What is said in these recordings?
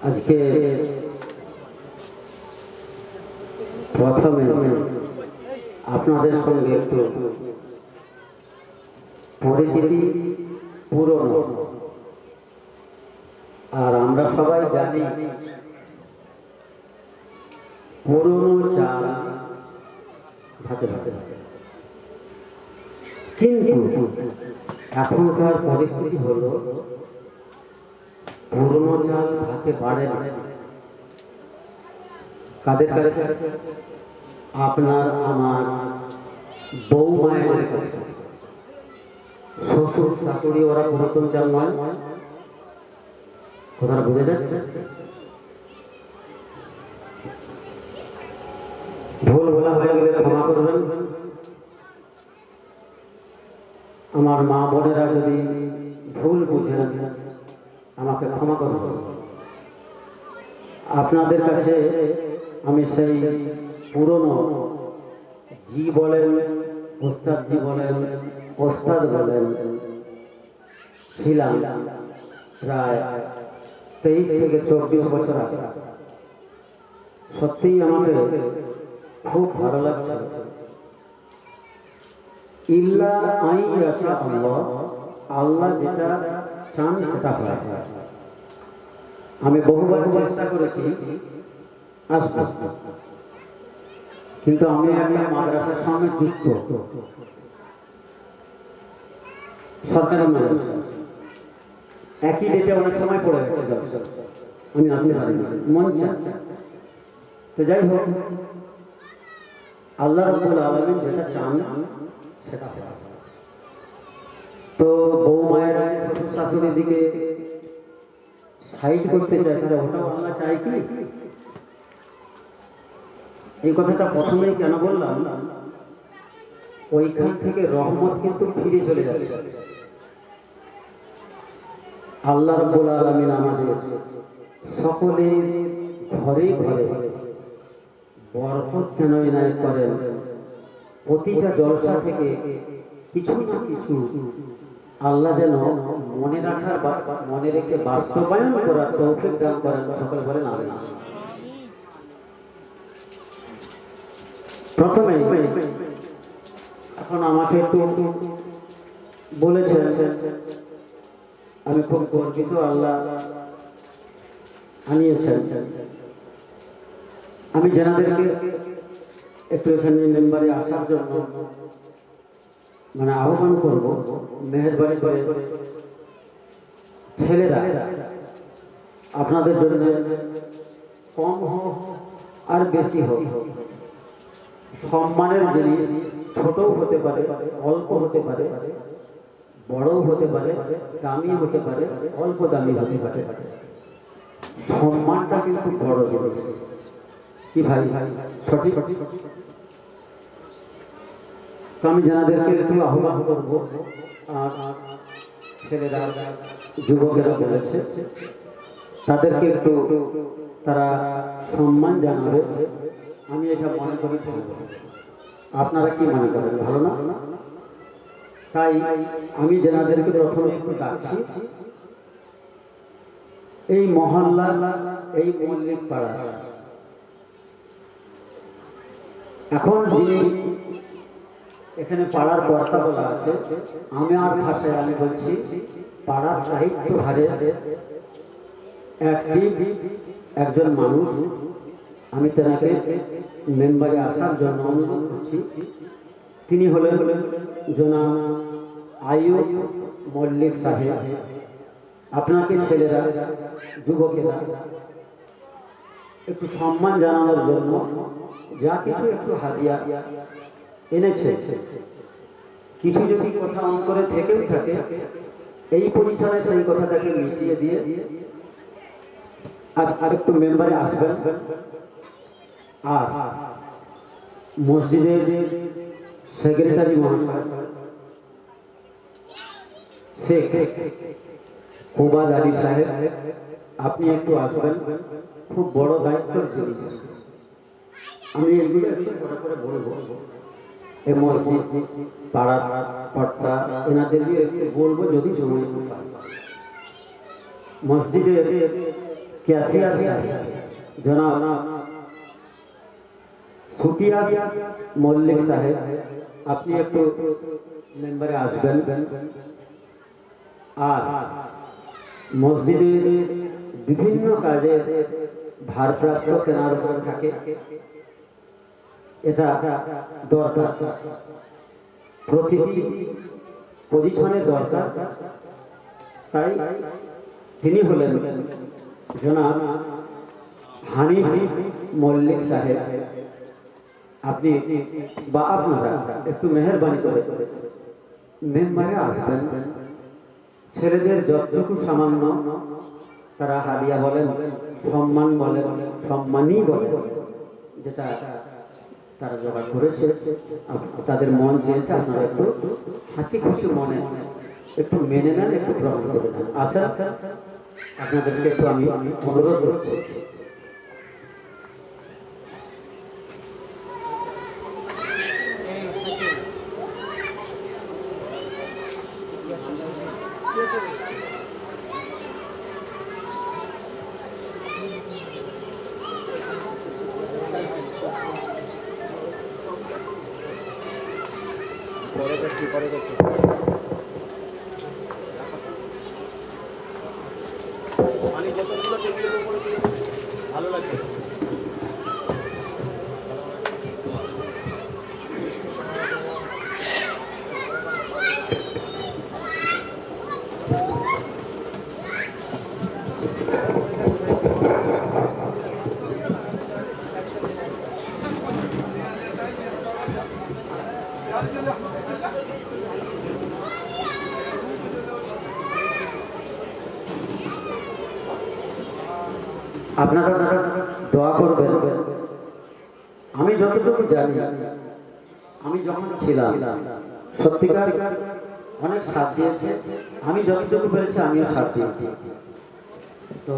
আজকে প্রথমে আপনাদের সঙ্গে একটু পরিচিতি পুরনো, আর আমরা সবাই জানি পুরনো চাল ভাতে ভাতে, কিন্তু এখনকার পরিস্থিতি হলো পুরনো চাল ভাতে বাড়ে না। কাদের কাছে? আপনার আমার বউ মায়ের কাছে। শ্বশুর শাশুড়ি ওরা পুরাতন চাল নয়। কথাটা বুঝে যাচ্ছে? ভুল বলা হয়ে গেলে ক্ষমা করবেন। আমার মা বোনেরা যদি ভুল বুঝেন আমাকে ক্ষমা করবেন। আপনাদের কাছে আমি সেই পুরনো জি বলেন, ওস্তাদ জি বলেন, ওস্তাদ বলেন, ছিলাম প্রায় 23 থেকে 24 বছর আগে। সত্যিই আমাকে খুব ভালো লাগছে। ইল্লা আই ইয়াশা আল্লাহ, আল্লাহ যেটা চান সেটা হয়। আমি বহুবার চেষ্টা করেছি আসবো, কিন্তু আমি একটা মাদ্রাসার সঙ্গে যুক্ত, সরকারি মাদ্রাসা। একই ডেটে অনেক সময় পড়ে গেছে, আমি আসতে পারি মন চায়। তো যাই হোক, আল্লাহ রাব্বুল আলামিন যেটা চান সেটা হয়। তো বউ মায়েরা শ্বশুর শাশুড়ির দিকে সাইড করতে চায়, তাহলে ওটাও আল্লাহ চায় কি? এই কথাটা প্রথমেই কেন বললাম, ওইখান থেকে রহমত কিন্তু ফিরে চলে যাচ্ছে। আল্লাহ রাব্বুল আলামিন আমাদের সকলের ঘরে ঘরে বরকত যেন এনায়েত করেন। প্রতিটা জলসা থেকে কিছু না কিছু আল্লাহ যেন মনে রাখার বা মনে রেখে বাস্তবায়ন করার তৌফিক দান করেন। সকলে বলেন আমিন। প্রথমে এখন আমাকে একটু বলেছেন, আমি খুব গর্বিত, আল্লাহ আনিয়েছেন। আমি যেনাদেরকে একটু এখানে মেম্বারে আসার জন্য আহ্বান করব, মেহেরবানি করে ছেলেরা আপনাদের জন্য কম হোক আর বেশি হোক, সম্মানের জিনিস ছোটও হতে পারে, অল্প হতে পারে, বড়ও হতে পারে, দামি হতে পারে, অল্প দামি হতে পারে, সম্মানটা কিন্তু বড় জিনিস। কি ভাই সঠিক? তো আমি যাদেরকে একটু আহ্বান করবো, আর ছেলেরা যুবকেরা বলেছে তাদেরকে একটু তারা সম্মান জানাবে। আমি এটা মনে করি, আপনারা কি মনে করেন? ভালো না? তাই আমি যেনাদেরকে প্রথমে একটু ডাকছি, এই মহল্লা, এই মল্লিক পাড়া, এখন যিনি এখানে পাড়ার কর্তা বলা আছে, আমি আর ভাষায় আমি বলছি পাড়ার সাহিত্য হারে একজন মানুষ, আমি তেনাকে মেম্বারে আসার জন্য অনুরোধ করছি। তিনি হলেন জনাব আইয়ুব মল্লিক সাহেব। আপনাকে ছেলেরা, যুবকেরা একটু সম্মান জানানোর জন্য যা কিছু একটু হাদিয়া এনেছে, কিছু যদি কথা অন্তরে থেকেও থাকে, এই পরিসরে সেই কথাটাকে মিটিয়ে দিয়ে আর একটু মেম্বারে আসবেন। আর মসজিদের সেক্রেটারি মহাশয় শেখ কোবাদ আলী সাহেব, আপনি একটু আসবেন। খুব বড় দায়িত্বের জিনিস, আমি এগুলো একটু করে বলবো। এই মসজিদ, পাড়া কর্তা, এনাদের বলবো যদি সময় পাই। মসজিদের ক্যাশিয়ার জনাব সুফিয়ান মল্লিক সাহেব, আপনি একটু মেম্বারে আসবেন। আর মসজিদের বিভিন্ন কাজে ভারপ্রাপ্ত তেনার উপর থাকে, এটা দরকার, প্রতিটি পজিশনে দরকার। তাই তিনি হলেন জনাব হানিফ মল্লিক সাহেব। আপনি বা আপনারা একটু মেহেরবানি করে মেম্বারে আসবেন। ছেলেদের যতটুকু সামান্য তারা হাদিয়া বলেন, সম্মান বলেন, সম্মানই বলেন, যেটা তারা জোগাড় করেছে, তাদের মন চেয়েছে, আপনারা একটু হাসি খুশি মনে একটু মেনে নেন, একটু গ্রহণ করে নেন। আশা আপনাদেরকে একটু আমি অনুরোধ করছি। ভালো লাগবে। আপনারা দোয়া করবেন। আমি যতটুকু জানি, আমি যখন ছিলাম সত্যিকার অনেক সাথ দিয়েছে, আমি যতটুকু পেরেছি আমিও সাথ দিয়েছি। তো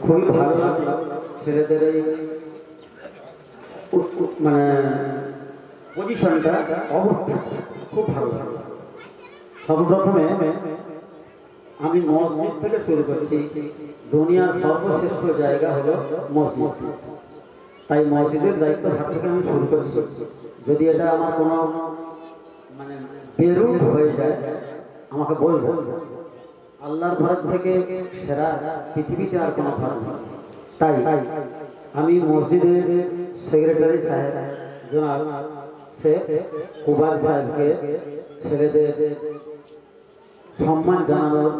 খুবই ভালো লাগলো ছেলেদের এই মানে পজিশনটা, অবস্থা খুব ভালো লাগলো। সর্বপ্রথমে আমি মসজিদ থেকে শুরু করছি। দুনিয়ার সর্বশ্রেষ্ঠ জায়গা হলো মসজিদ, তাই মসজিদের দায়িত্ব ভাগ থেকে আমি শুরু করছি। যদি এটা আমার কোনো মানে বেরুন হয়ে যায় আমাকে বলবো। আল্লাহর ঘর থেকে সেরা পৃথিবীতে আর কোনো ঘর নেই। তাই আমি মসজিদের সেক্রেটারি সাহেব জনাব শেখ কুবার সাহেবকে ছেলেদের সম্মান জানানোর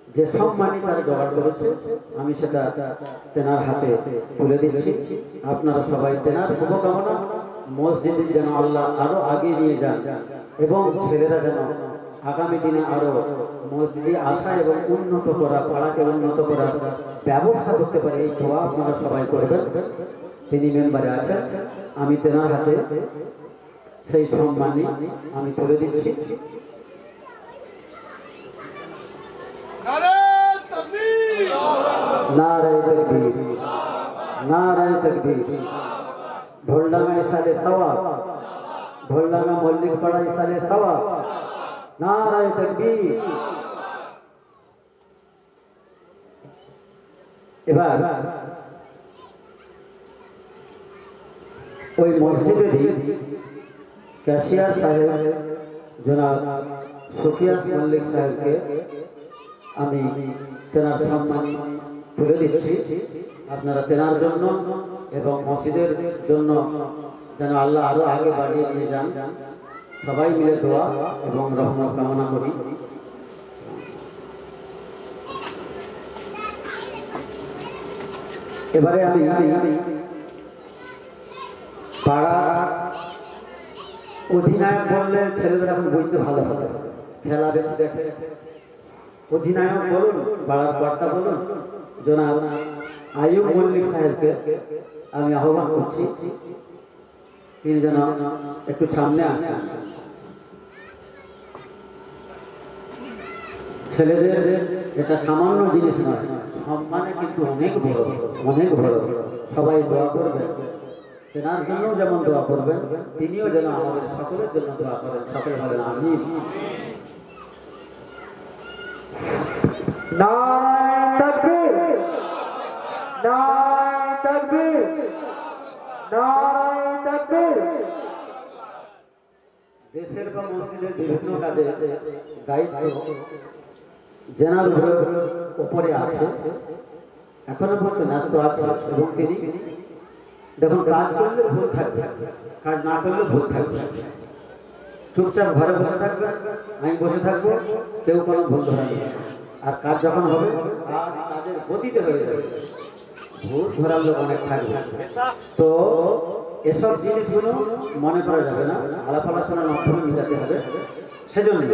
যে সম্মানই তারা জোগাড় করেছে, আমি সেটা তেনার হাতে তুলে দিচ্ছি। আপনারা সবাই তেনার শুভকামনা, মসজিদে যেন আল্লাহ আরো আগে নিয়ে যান এবং ছেলেরা যেন আগামী দিনে আরো মসজিদে আসা এবং উন্নত করা, পাড়াকে উন্নত করার ব্যবস্থা করতে পারে, এই দোয়া আপনারা সবাই করবেন। তিনি মেম্বারে আছেন, আমি তেনার হাতে সেই সম্মানই আমি তুলে দিচ্ছি। नारे तकबीर, नारे तकबीर। ढोलडांगा इसाले सवाब, ढोलडांगा मल्लिक पड़ा इसाले सवाब। नारे तकबीर। এবার ওই মসজিদেরই ক্যাশিয়ার সাহেব জনাব সুফিয়ান মল্লিক সাহেবকে আমি তেনার সম্মান তুলে দিচ্ছি। আপনারা তেনার জন্য এবং মসজিদের জন্য যেন আল্লাহ আরো আগে বাড়িয়ে নিয়ে যান, সবাই মিলে দোয়া এবং রহমত কামনা করি। এবারে আমি পাড়া অধিনায়ক বললে ছেলেদের এখন বুঝতে ভালো হবে, খেলা বেশি দেখে। অধিনায়ক বলুন, পাড়ার কর্তা বলুন, জনাব আইয়ুব মল্লিক সাহেবকে আমি আহ্বান করছি, তিনি যেন একটু সামনে আসেন। ছেলেদের এটা সামান্য জিনিস নয়, সম্মানে কিন্তু অনেক বড়, অনেক বড়। সবাই দোয়া করবেন, তেনার জন্য যেমন দোয়া করবেন, তিনিও যেন আমাদের সকলের জন্য দোয়া করেন। সকলে বলেন আমিন। নারে তাকবীর। নারায়ে তাকবীর, নারায়ে তাকবীর। দেশের বা মসজিদের বিভিন্ন কাজে দায়িত্ব জেনার উপরে আছে, এখনো পর্যন্ত ন্যস্ত আছে এবং তিনি দেখুন কাজ করলে ভুল থাকবে, কাজ না করলে ভুল থাকবে। চুপচাপ ঘরে বসে থাকবে, আমি বসে থাকবো, কেউ কোনো ভুল ধরা নেই। আর কাজ যখন হবে কাজের গতিতে হয়ে যাবে, ভুল ধরার লোক অনেক থাকবে। তো এসব জিনিসগুলো মনে করা যাবে না, আলাপ আলোচনার মাধ্যমে মিটাতে হবে। সেজন্য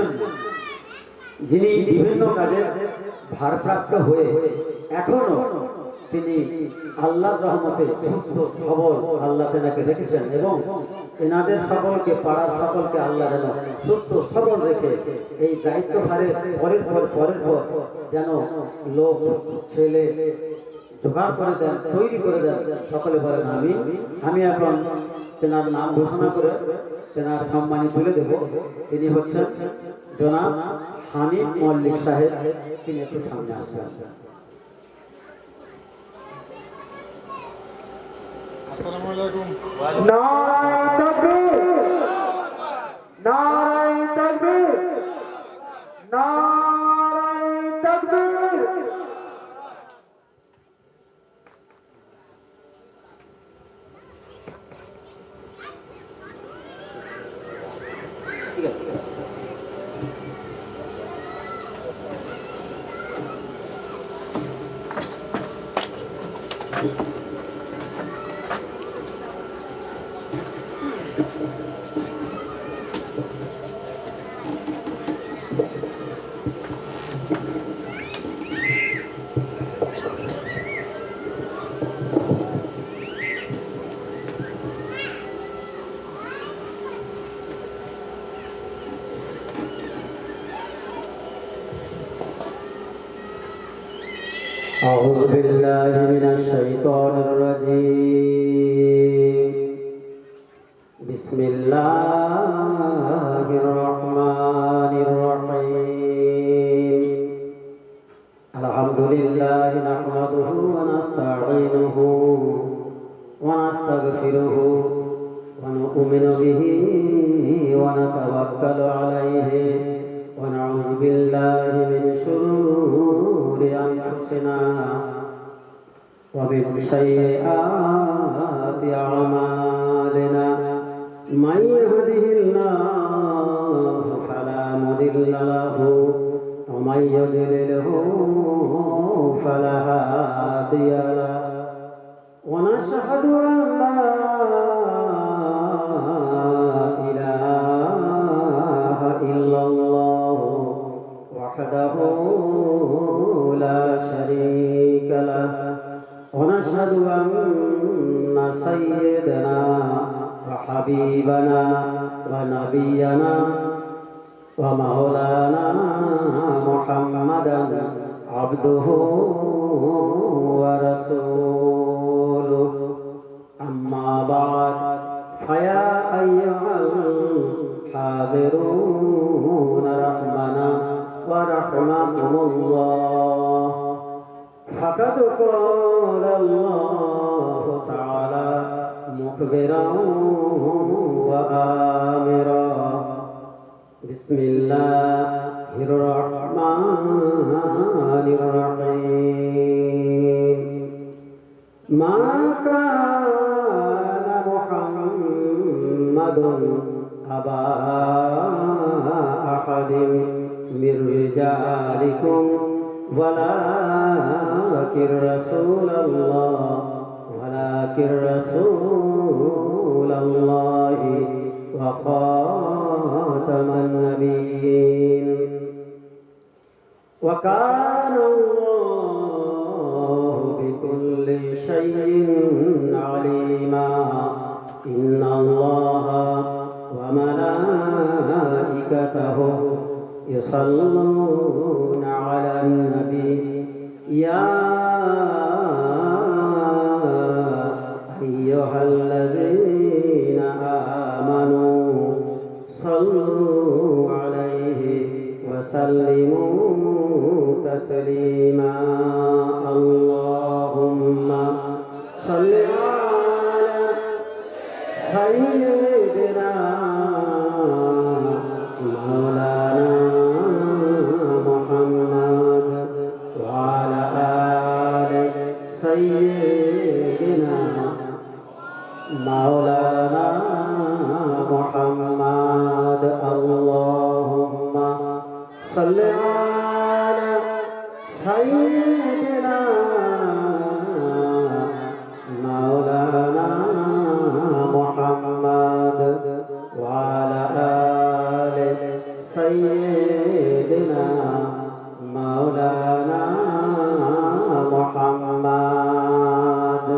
যিনি বিভিন্ন কাজে ভারপ্রাপ্ত হয়ে এখনো তিনি আল্লাহর রহমতে সুস্থ সবল আল্লাহ তেনাকে রেখেছেন এবং এনাদের সকলকে পাড়ার সকলকে আল্লাহ যেন সুস্থ সবল রেখে এই দায়িত্বভারে পরের পর যেন লোক ছেলে জোগাড় করে দেন, তৈরি করে দেন। সকলে বলেন আমি এখন তেনার নাম ঘোষণা করে তেনার সম্মানী তুলে দেব। তিনি হচ্ছেন জনাব হানিফ মল্লিক সাহেব। তিনি একটু সামনে আসবেন। আসসালামু আলাইকুম। নারায়ে তাকবীর, নারায়ে তাকবীর, নারায়ে তাকবীর। ঠিক আছে। أعوذ بالله من الشيطان الرجيم. بسم الله الرحمن الرحيم. الحمد لله نحمده ونستعينه ونستغفره ونؤمن به ونتوكل عليه ونعوذ بالله من شرور أنفسنا ومن سيئات أعمالنا. من يهده الله فلا مضل له ومن يضلله فلا هادي له. ونشهد أن لا إله إلا الله وحده لا شريك له. ونشهد أن سيدنا وحبيبنا ونبينا ومولانا محمدا عبده ورسوله. أما بعد فيا أيها الحاضرون رحمنا ورحمكم الله. فقد قال الله تعالى مخبرا وآمرا. بسم الله الرحمن الرحيم. ما كان محمد أبا أحد من رجالكم ولكن رسول الله وخاتم النبيين. وكان الله بكل شيء عليما. إن الله وملائكته يصلون على النبي. يا أيها الذين آمنوا صلوا عليه وسلموا تسليما. اللهم صل على سيدنا مولانا محمد وعلى آل سيدنا مولانا محمد اللهم صل على سيدنا مولانا محمد وعلى آل سيدنا مولانا محمد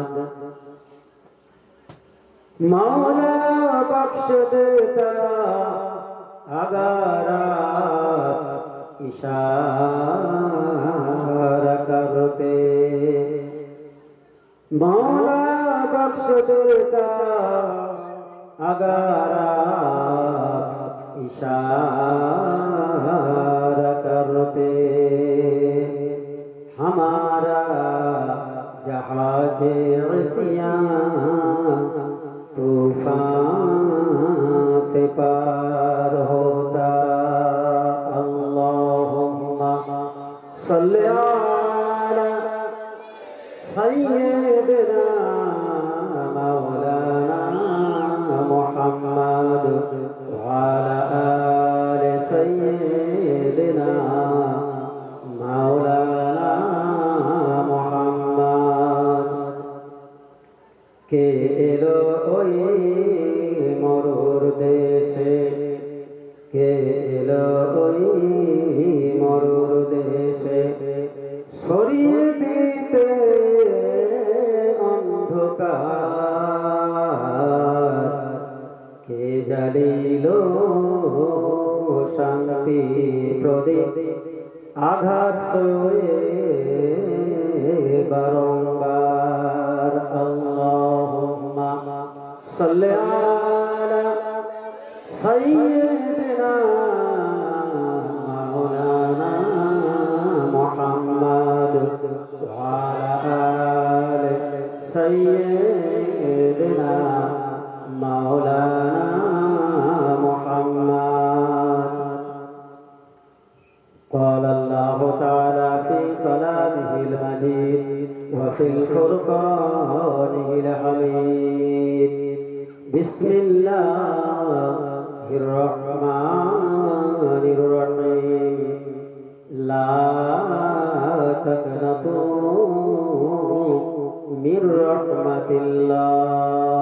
मौला बख्श देता अगारा इशारा करते मौला बख्श देता अगारा इशारा करते हमारा जहाज़े इस्यां तूफान से पार होता अल्लाहुम्मा सल्ली अला सय्यिदिना मौलाना मुहम्मद वअला आलि सय्यिदिना मौलाना मुहम्मद के एलो ওই মরুর দেশে কে এলো ওই মরুর দেশে সরিয়ে দিতে অন্ধকার কে জ্বালিল শান্তি প্রদীপ আঘাত সয়ে বারংবার আল্লাহুম্মা صل على سيدنا مولانا محمد وعلى آل سيدنا مولانا محمد قال الله تعالى في كلامه المجيد وفي الفرقان الحميد بسم الله الرحمن الرحيم لا تقنطوا من رحمة الله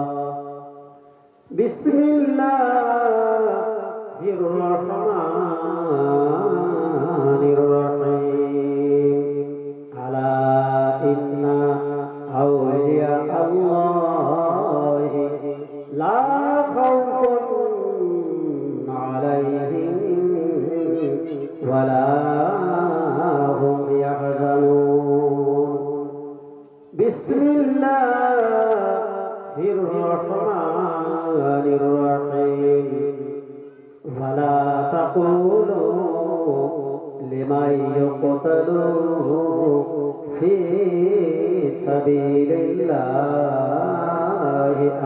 بسم الله الرحمن الرحيم ألا إن أولياء الله لا خوف عليهم ولا هم يحزنون بسم الله الرحمن الرحيم ولا تقولوا لمن يقتل في سبيل الله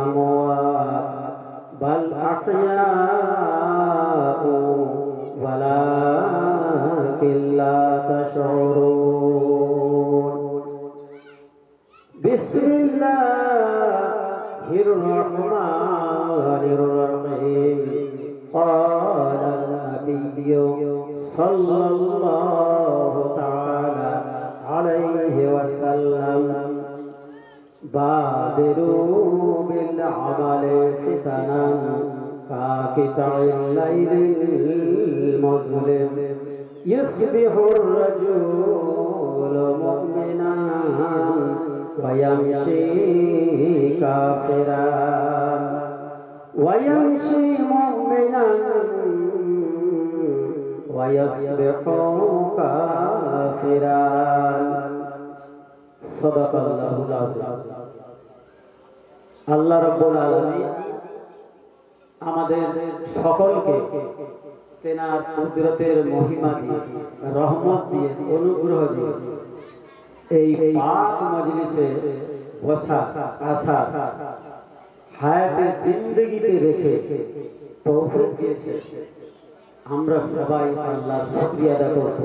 أموات بل أحياء ولكن لا تشعرون بسم الله الرحمن الرحيم قال النبي صلى الله تعالى عليه وسلم بادروا بالعمل فتنا كقطع الليل المظلم يصبح الرجل مؤمنا ويمشي كافرا ويمشي مؤمنا ويصبح كافرا صدق الله العظيم আল্লাহ রাব্বুল আলামিন আমাদের সকলকে তেনার কুদরতের মহিমা দিয়ে রহমত দিয়ে অনুগ্রহ দিয়ে এই পাক মজলিসে বসা আসা হায়াতের জিন্দগিতে রেখে তৌফিক দিয়েছে। আমরা সবাই আল্লাহর শুকরিয়া আদা করব,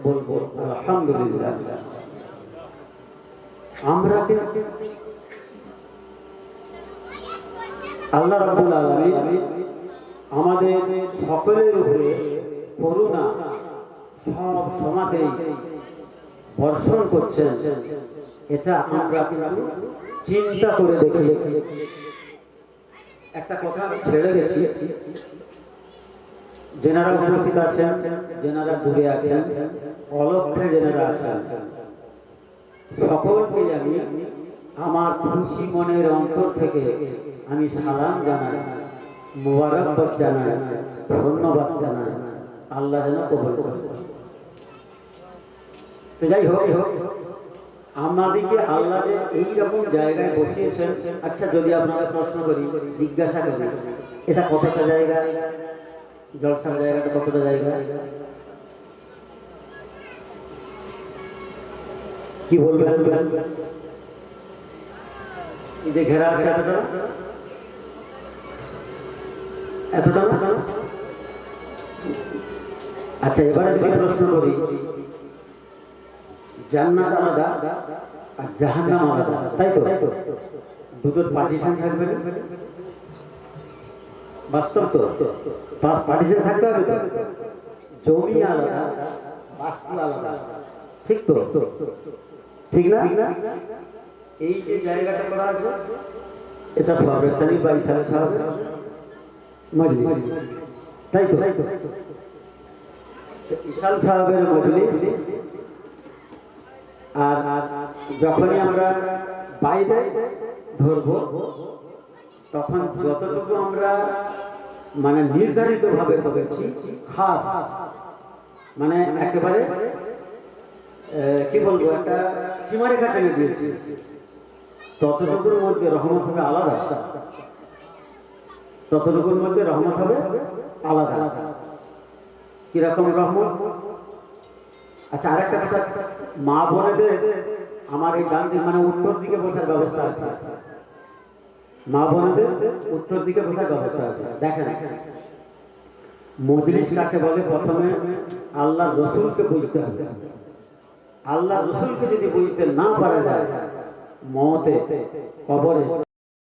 বলবো আলহামদুলিল্লাহ। আমরা কিন্তু আল্লাহ রাব্বুল আলামিন আমাদের সকলের উপরে করুণা সব সমাজেই বর্ষণ করছেন, এটা আমরা কিন্তু চিন্তা করে দেখি। একটা কথা আমি ছেড়ে গেছি, যেনারা উপস্থিত আছেন, যেনারা দূরে আছেন, অলক্ষ্যে যেনারা আছেন, সকলকে আমি আমার খুশি মনের অন্তর থেকে আমি সালাম জানাই, মুবারকবাদ জানাই, ধন্যবাদ জানাই। আল্লাহ যেন কবুল করেন। তো যাই হোক, আমাদেরকে আল্লাহ যে এইরকম জায়গায় বসিয়েছেন। আচ্ছা, যদি আপনারা প্রশ্ন করি, জিজ্ঞাসা করি, এটা কতটা জায়গা? জলসার জায়গাটা কতটা জায়গা? কি বলবেন? এই যে ঘেরা আছে এতটা, এতটা না? আচ্ছা, এবারে যদি প্রশ্ন করি, জান্নাত আলাদা আর জাহান্নাম আলাদা, তাই তো? দুটোর পার্টিশন থাকবে না? বাস্তব তো, পার্টিশন থাকতে হবে তো। জমি আলাদা, বাস্তু আলাদা, ঠিক তো? ঠিক না? এই যে জায়গাটা করা আছে, এটা সর্বেশালী বা ইসালে সাহেবের মজলিস, তাই তো? ইসাল সাহেবের মজলিস। আর যখনই আমরা বাইরে ধরবো, তখন যতটুকু আমরা মানে নির্ধারিত ভাবে ধরেছি, খাস মানে একেবারে কি বলবো, একটা সীমারেখা টেনে দিয়েছি, ততটুকুর মধ্যে রহমত হবে আলাদা, ততটুকুর মধ্যে রহমত হবে আলাদা। কিরকম রহমত? আচ্ছা, আরেকটা কথা, মা বোনেদের আমার এই ডান দিক মানে উত্তর দিকে বসার ব্যবস্থা আছে। মা বোনেদের উত্তর দিকে বসার ব্যবস্থা আছে। দেখেন, মজলিস কাকে বলে? প্রথমে আল্লাহ রসুলকে বুঝতে হবে। আল্লাহ রসুলকে যদি বুঝতে না পারা যায়, মওতে, কবরে